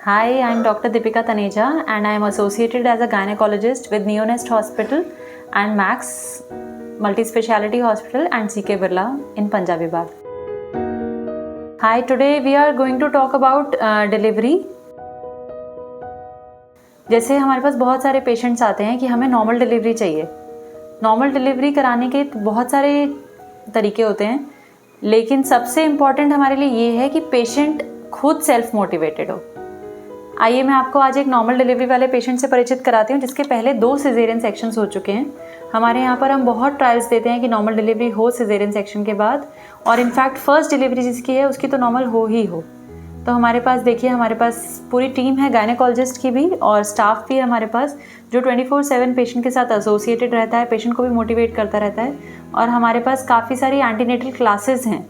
Hi, I'm Dr. Deepika Taneja and I am associated as a gynecologist with Neonest Hospital and Max Multispeciality Hospital and CK Birla in Punjabi Bagh. Hi, today we are going to talk about delivery. जैसे हमारे पास बहुत सारे patients आते हैं कि हमें normal delivery चाहिए. Normal delivery कराने के बहुत सारे तरीके होते हैं, लेकिन सबसे इम्पॉर्टेंट हमारे लिए ये है कि पेशेंट खुद सेल्फ मोटिवेटेड हो. आइए मैं आपको आज एक नॉर्मल डिलीवरी वाले पेशेंट से परिचित कराती हूँ जिसके पहले 2 सिजेरियन सेक्शंस हो चुके हैं. हमारे यहाँ पर हम बहुत ट्रायल्स देते हैं कि नॉर्मल डिलीवरी हो सिजेरियन सेक्शन के बाद, और इनफैक्ट फर्स्ट डिलीवरी जिसकी है उसकी तो नॉर्मल हो ही हो. तो हमारे पास देखिए, हमारे पास पूरी टीम है गायनेकोलॉजिस्ट की भी, और स्टाफ भी है हमारे पास जो 24/7 पेशेंट के साथ एसोसिएटेड रहता है, पेशेंट को भी मोटिवेट करता रहता है. और हमारे पास काफ़ी सारी एंटीनेटल क्लासेस हैं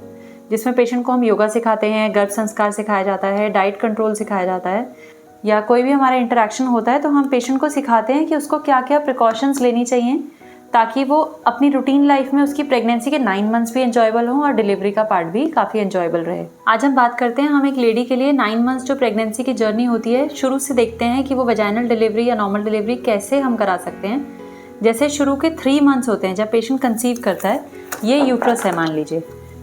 जिसमें पेशेंट को हम योगा सिखाते हैं, गर्भ संस्कार सिखाया जाता है, डाइट कंट्रोल सिखाया जाता है, या कोई भी हमारा इंटरेक्शन होता है तो हम पेशेंट को सिखाते हैं कि उसको क्या क्या प्रिकॉशंस लेनी चाहिए ताकि वो अपनी रूटीन लाइफ में उसकी प्रेगनेंसी के 9 मंथ्स भी एंजॉयबल हों और डिलीवरी का पार्ट भी काफ़ी एंजॉयबल रहे. आज हम बात करते हैं, हम एक लेडी के लिए 9 मंथ्स जो प्रेगनेंसी की जर्नी होती है, शुरू से देखते हैं कि वो वैजाइनल डिलीवरी या नॉर्मल डिलीवरी कैसे हम करा सकते हैं. जैसे शुरू के 3 मंथ्स होते हैं जब पेशेंट कंसीव करता है. ये यूट्रस है, मान लीजिए.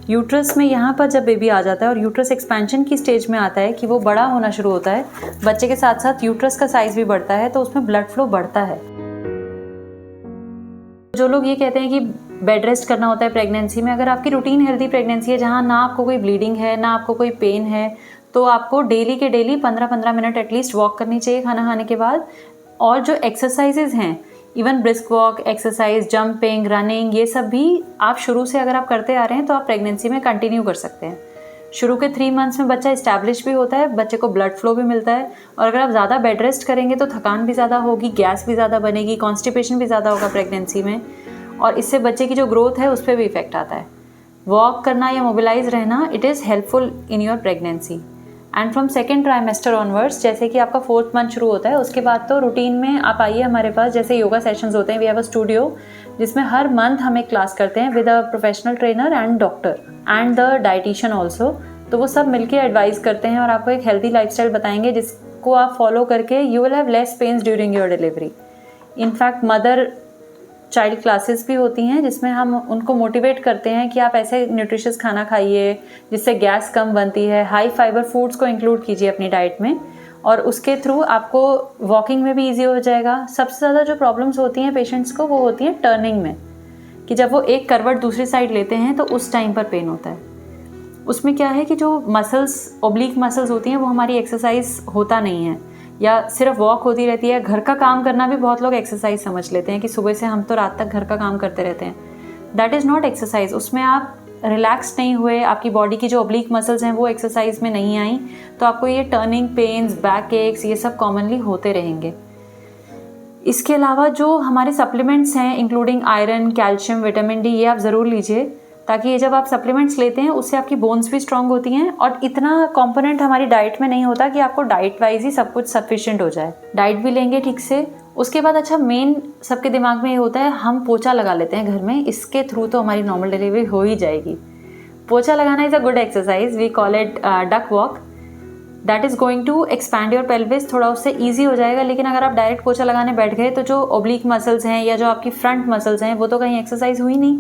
यूट्रस में यहाँ पर जब बेबी आ जाता है और यूट्रस एक्सपेंशन की स्टेज में आता है कि वो बड़ा होना शुरू होता है, बच्चे के साथ साथ यूट्रस का साइज़ भी बढ़ता है, तो उसमें ब्लड फ्लो बढ़ता है. जो लोग ये कहते हैं कि बेड रेस्ट करना होता है प्रेगनेंसी में, अगर आपकी रूटीन हेल्दी प्रेगनेंसी है जहाँ ना आपको कोई ब्लीडिंग है ना आपको कोई पेन है, तो आपको डेली के डेली 15-15 मिनट एटलीस्ट वॉक करनी चाहिए खाना खाने के बाद. और जो एक्सरसाइजेज हैं, even brisk walk exercise, jumping, running, ये सब भी आप शुरू से अगर आप करते आ रहे हैं तो आप प्रेगनेंसी में कंटिन्यू कर सकते हैं. शुरू के 3 मंथ्स में बच्चा इस्टेब्लिश भी होता है, बच्चे को ब्लड फ्लो भी मिलता है. और अगर आप ज़्यादा बेड रेस्ट करेंगे तो थकान भी ज़्यादा होगी, गैस भी ज़्यादा बनेगी, कॉन्स्टिपेशन भी ज़्यादा होगा प्रेगनेंसी में, और इससे बच्चे की जो ग्रोथ है उस पर भी इफेक्ट आता है. वॉक करना या मोबिलाइज रहना, it is helpful in your pregnancy. And from second trimester onwards, जैसे कि आपका 4th मंथ शुरू होता है, उसके बाद तो रूटीन में आप आइए हमारे पास. जैसे योगा सेशंस होते हैं, वी हैव अ स्टूडियो जिसमें हर मंथ हम एक क्लास करते हैं with a professional trainer and doctor and the dietitian also. तो वो सब मिलके एडवाइस करते हैं और आपको एक हेल्दी लाइफस्टाइल बताएंगे जिसको आप फॉलो करके you will have less pains during your delivery. In fact mother child classes भी होती हैं जिसमें हम उनको मोटिवेट करते हैं कि आप ऐसे न्यूट्रिशियस खाना खाइए जिससे गैस कम बनती है, हाई फाइबर फूड्स को इंक्लूड कीजिए अपनी डाइट में, और उसके थ्रू आपको वॉकिंग में भी इजी हो जाएगा. सबसे ज़्यादा जो प्रॉब्लम्स होती हैं पेशेंट्स को वो होती हैं टर्निंग में, कि जब वो एक करवट दूसरी साइड लेते हैं तो उस टाइम पर पेन होता है. उसमें क्या है कि जो मसल्स, ओब्लिक मसल्स होती हैं, वो हमारी एक्सरसाइज होता नहीं है, या सिर्फ वॉक होती रहती है. घर का काम करना भी बहुत लोग एक्सरसाइज समझ लेते हैं कि सुबह से हम तो रात तक घर का काम करते रहते हैं. That is not exercise. उसमें आप रिलैक्स नहीं हुए, आपकी बॉडी की जो ओब्लिक मसल्स हैं वो एक्सरसाइज में नहीं आई, तो आपको ये टर्निंग पेन्स, बैक एक्स, ये सब कॉमनली होते रहेंगे. इसके अलावा जो हमारे सप्लीमेंट्स हैं including iron, calcium, vitamin D, ये आप ज़रूर लीजिए, ताकि ये जब आप सप्लीमेंट्स लेते हैं उससे आपकी बोन्स भी स्ट्रांग होती हैं. और इतना कंपोनेंट हमारी डाइट में नहीं होता कि आपको डाइट वाइज ही सब कुछ सफिशिएंट हो जाए. डाइट भी लेंगे ठीक से. उसके बाद अच्छा, मेन सबके दिमाग में ये होता है हम पोछा लगा लेते हैं घर में, इसके थ्रू तो हमारी नॉर्मल डिलीवरी हो ही जाएगी. पोछा लगाना is a good exercise, we call it duck walk. That is going to expand your pelvis, थोड़ा उससे ईजी हो जाएगा. लेकिन अगर आप डायरेक्ट पोछा लगाने बैठ गए तो जो ओब्लिक मसल्स हैं या जो आपकी फ्रंट मसल्स हैं वो तो कहीं एक्सरसाइज हुई नहीं.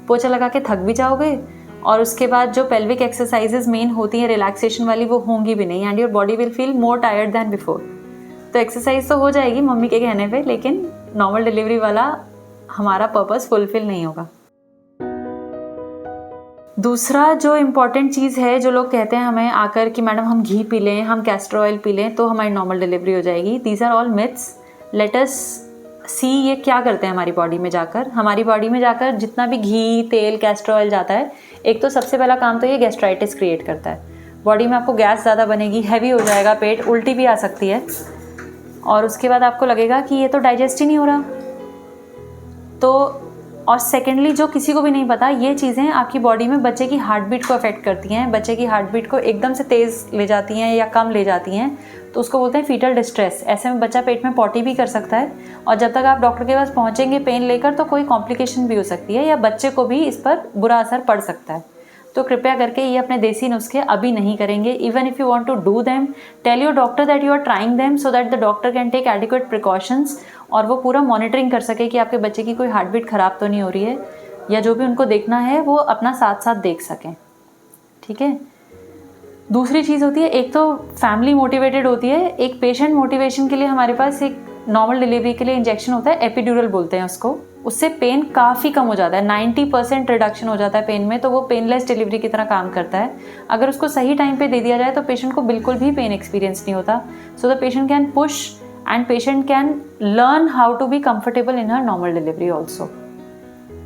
पोछा लगा के थक भी जाओगे, और उसके बाद जो पेल्विक एक्सरसाइजेज मेन होती हैं रिलैक्सेशन वाली, वो होंगी भी नहीं, and your body will feel more tired then before. तो एक्सरसाइज तो हो जाएगी मम्मी के कहने पे, लेकिन नॉर्मल डिलीवरी वाला हमारा पर्पस फुलफिल नहीं होगा. दूसरा जो इम्पॉर्टेंट चीज़ है, जो लोग कहते हैं हमें आकर कि मैडम हम घी पी लें, हम कैस्टर ऑयल पी लें तो हमारी नॉर्मल डिलीवरी हो जाएगी. These are all myths. Let us see ये क्या करते हैं हमारी बॉडी में जाकर. हमारी बॉडी में जाकर जितना भी घी, तेल, कैस्टर ऑयल जाता है, एक तो सबसे पहला काम तो ये गैस्ट्राइटिस क्रिएट करता है. बॉडी में आपको गैस ज़्यादा बनेगी, हैवी हो जाएगा पेट, उल्टी भी आ सकती है, और उसके बाद आपको लगेगा कि ये तो डाइजेस्ट ही नहीं हो रहा. तो और सेकेंडली, जो किसी को भी नहीं पता, ये चीज़ें आपकी बॉडी में बच्चे की हार्ट बीट को अफेक्ट करती हैं. बच्चे की हार्ट बीट को एकदम से तेज़ ले जाती हैं या कम ले जाती हैं, तो उसको बोलते हैं फीटल डिस्ट्रेस. ऐसे में बच्चा पेट में पॉटी भी कर सकता है, और जब तक आप डॉक्टर के पास पहुंचेंगे पेन लेकर तो कोई कॉम्प्लिकेशन भी हो सकती है, या बच्चे को भी इस पर बुरा असर पड़ सकता है. तो कृपया करके ये अपने देसी नुस्खे अभी नहीं करेंगे. Even if you want to do them, tell your doctor that you are trying them so that the doctor can take adequate precautions और वो पूरा मॉनिटरिंग कर सके कि आपके बच्चे की कोई हार्ट बीट ख़राब तो नहीं हो रही है, या जो भी उनको देखना है वो अपना साथ साथ देख सकें. ठीक है. दूसरी चीज़ होती है, एक तो फैमिली मोटिवेटेड होती है, एक पेशेंट मोटिवेशन के लिए हमारे पास एक नॉर्मल डिलीवरी के लिए इंजेक्शन होता है, एपिड्यूरल बोलते हैं उसको. उससे पेन काफ़ी कम हो जाता है, 90% रिडक्शन हो जाता है पेन में. तो वो पेनलेस डिलीवरी की तरह काम करता है. अगर उसको सही टाइम पे दे दिया जाए तो पेशेंट को बिल्कुल भी पेन एक्सपीरियंस नहीं होता. So the patient can push and patient can learn how to be comfortable in her normal delivery also.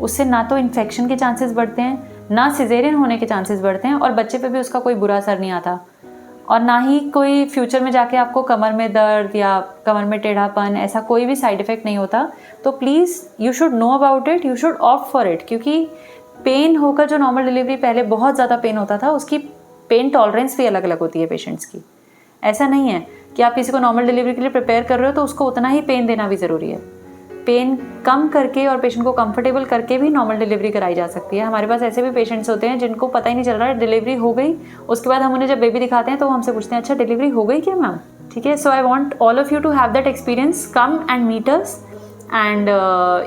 उससे ना तो इन्फेक्शन के चांसेस बढ़ते हैं, ना सिजेरियन होने के चांसेस बढ़ते हैं, और बच्चे पे भी उसका कोई बुरा असर नहीं आता. और ना ही कोई फ्यूचर में जाके आपको कमर में दर्द या कमर में टेढ़ापन, ऐसा कोई भी साइड इफ़ेक्ट नहीं होता. तो please you should know about it, you should opt for it. क्योंकि पेन होकर जो नॉर्मल डिलीवरी पहले बहुत ज़्यादा पेन होता था, उसकी पेन टॉलरेंस भी अलग अलग होती है पेशेंट्स की. ऐसा नहीं है कि आप किसी को नॉर्मल डिलीवरी के लिए प्रिपेयर कर रहे हो तो उसको उतना ही पेन देना भी ज़रूरी है. पेन कम करके और पेशेंट को कंफर्टेबल करके भी नॉर्मल डिलीवरी कराई जा सकती है. हमारे पास ऐसे भी पेशेंट्स होते हैं जिनको पता ही नहीं चल रहा है डिलीवरी हो गई, उसके बाद हम उन्हें जब बेबी दिखाते हैं तो वो हमसे पूछते हैं, अच्छा डिलीवरी हो गई क्या मैम? ठीक है. So I want all of you to have that experience. Come and meet us and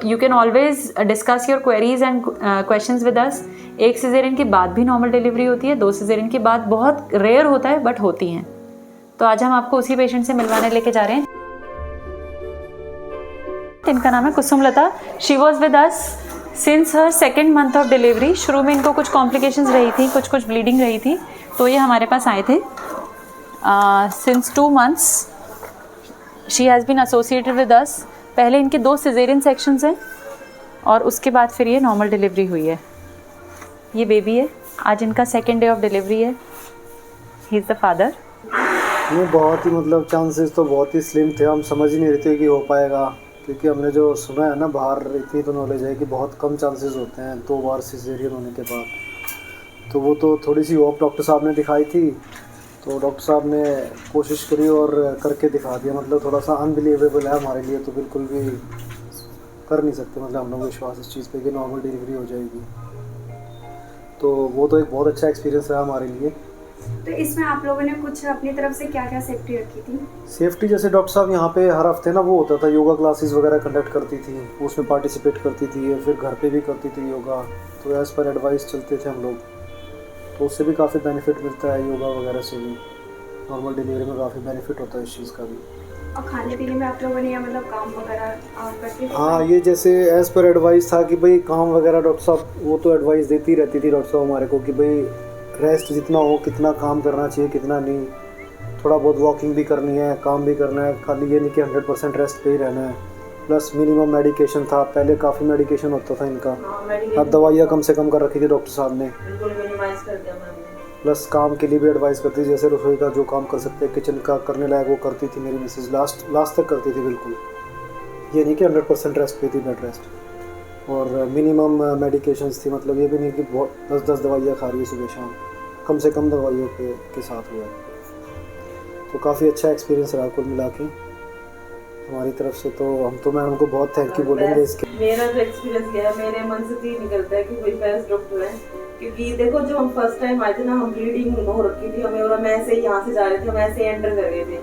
you can always discuss your queries and questions with us. एक सिजेरियन के बाद भी नॉर्मल डिलीवरी होती है, 2 सिजेरियन के बाद बहुत रेयर होता है बट होती हैं. तो आज हम आपको उसी पेशेंट से मिलवाने लेके जा रहे हैं. इनका नाम है Kusumlata. She was with us since her 2nd month of delivery. शुरू में इनको कुछ कॉम्प्लिकेशंस रही थी, कुछ ब्लीडिंग रही थी, तो ये हमारे पास आए थे. Since 2 months she has been associated with us. पहले इनके 2 सिजेरियन सेक्शंस हैं और उसके बाद फिर ये नॉर्मल डिलीवरी हुई है. ये बेबी है, आज इनका 2nd डे ऑफ डिलीवरी है. He is the father. ये बहुत ही मतलब चांसेस तो बहुत ही स्लिम थे, हम समझ ही नहीं रहे थे कि हो पाएगा. क्योंकि हमने जो सुना है ना बाहर, इतनी तो नॉलेज है कि बहुत कम चांसेस होते हैं 2 बार सिजेरियन होने के बाद. तो वो तो थोड़ी सी होप डॉक्टर साहब ने दिखाई थी, तो डॉक्टर साहब ने कोशिश करी और करके दिखा दिया. मतलब थोड़ा सा अनबिलीवेबल है हमारे लिए, तो बिल्कुल भी कर नहीं सकते मतलब हम लोग विश्वास इस चीज़ पे कि नॉर्मल डिलीवरी हो जाएगी. तो वो तो एक बहुत अच्छा एक्सपीरियंस रहा हमारे लिए. तो इसमें आप लोगों ने कुछ अपनी तरफ से क्या क्या सेफ्टी रखी थी? सेफ्टी जैसे डॉक्टर साहब यहाँ पे हर हफ्ते ना वो होता था, योगा क्लासेस वगैरह कंडक्ट करती थी, उसमें पार्टिसिपेट करती थी, फिर घर पे भी करती थी योगा. तो एज़ पर एडवाइस चलते थे हम लोग, तो उससे भी काफ़ी बेनिफिट मिलता है योगा वगैरह से भी. नॉर्मल डिलीवरी में काफ़ी बेनिफिट होता है इस चीज़ का भी. और खाने पीने में आप लोगों ने या मतलब काम वगैरह करते थे? हाँ, ये जैसे एज़ पर एडवाइस था कि भाई काम वगैरह डॉक्टर साहब वो तो एडवाइस देती रहती थी डॉक्टर साहब हमारे को कि भाई रेस्ट जितना हो, कितना काम करना चाहिए कितना नहीं. थोड़ा बहुत वॉकिंग भी करनी है, काम भी करना है, खाली ये नहीं कि 100% रेस्ट पे ही रहना है. प्लस मिनिमम मेडिकेशन था, पहले काफ़ी मेडिकेशन होता था इनका. अब दवाइयाँ कम से कम कर रखी थी डॉक्टर साहब ने. प्लस काम के लिए भी एडवाइस करती थी, जैसे रसोई का जो काम कर सकते हैं किचन का करने लायक वो करती थी मेरी मिसेज. लास्ट तक करती थी बिल्कुल. ये नहीं कि 100% रेस्ट पे थी, बेड रेस्ट. और मिनिमम मेडिकेशंस थी, मतलब ये भी नहीं कि बहुत 10 दवाइयाँ खा रही है सुबह शाम, कम से कम दवाइयों के साथ हुआ. तो काफ़ी अच्छा एक्सपीरियंस रहा कुल मिला के हमारी तरफ से. तो हम तो मैम को बहुत थैंक यू बोलेंगे इसके. मेरा जो एक्सपीरियंस गया, मेरे मन से तो ये निकलता है कि कोई बेस्ट डॉक्टर है. क्योंकि देखो जो हम फर्स्ट टाइम आए थे ना, हम ब्लीडिंग हो रखी थी हमें, और हम ऐसे यहाँ से जा रहे थे, हम ऐसे एंटर कर रहे थे,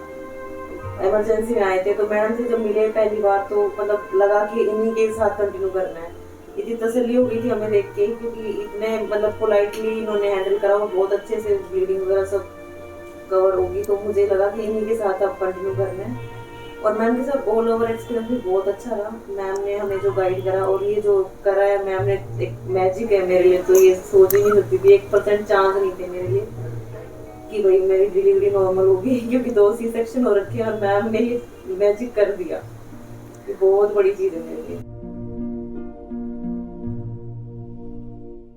इमरजेंसी में आए थे. तो मैडम से जब मिले पहली बार तो मतलब लगा कि इन्हीं के साथ कंटिन्यू करना है. इतनी तसल्ली हो गई थी हमें देख के, क्योंकि इतने मतलब पोलाइटली इन्होंने हैंडल करा, वो बहुत अच्छे से ब्लीडिंग वगैरह सब कवर होगी. तो मुझे लगा कि इन्हीं के साथ अब कंटिन्यू करना है. और मैम के साथ ऑल ओवर एक्सपीरियंस भी बहुत अच्छा रहा. मैम ने हमें जो गाइड करा और ये जो करा है मैम ने, एक मैजिक है मेरे लिए. तो ये सोच ही नहीं सकती थी, 1% चांस नहीं थे मेरे लिए कि भाई मेरी डिलीवरी नॉर्मल होगी. क्योंकि 2 C-सेक्शन हो रखे हैं और मैम ने ये मैजिक कर दिया. ये बहुत बड़ी चीज़ है मेरे लिए.